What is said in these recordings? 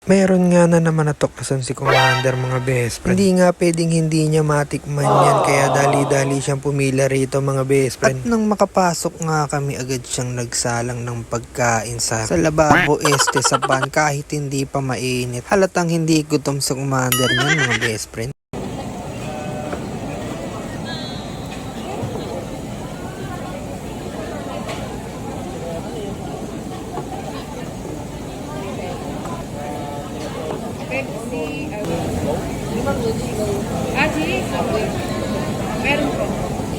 Meron nga na naman natuklasan si Commander mga best friend. Hindi nga pwedeng hindi niya matikman yan kaya dali-dali siyang pumila rito mga best friend. At nang makapasok nga kami agad siyang nagsalang ng pagkain sa lababo sa pan kahit hindi pa mainit. Halatang hindi gutom sa Commander niyan mga best friend. Pepsi, cheese? Okay. Meron po.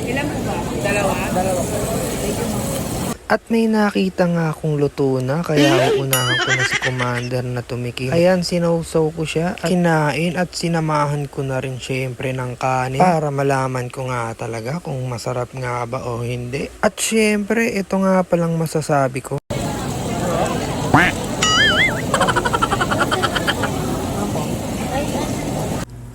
Ilan po ba? Dalawa? Dalawa. At may nakita nga akong luto na kaya uunahan ko na si Commander na tumikim. Ayan, sinausaw ko siya at kinain at sinamahan ko na rin syempre ng kanin para malaman ko nga talaga kung masarap nga ba o hindi. At syempre, ito nga palang masasabi ko.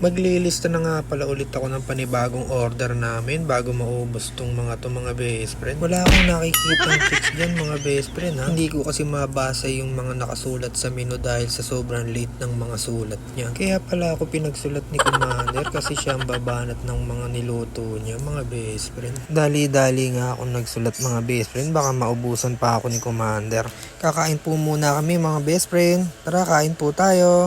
Maglilista na nga pala ulit ako ng panibagong order namin bago maubos tong mga best friend. Wala akong nakikitang tips dyan mga best friend ha. Hindi ko kasi mabasa yung mga nakasulat sa menu dahil sa sobrang late ng mga sulat niya. Kaya pala ako pinagsulat ni Commander kasi siya ang babanat ng mga niluto niya mga best friend. Dali-dali nga ako nagsulat mga best friend, baka maubusan pa ako ni Commander. Kakain po muna kami mga best friend. Tara, kain po tayo.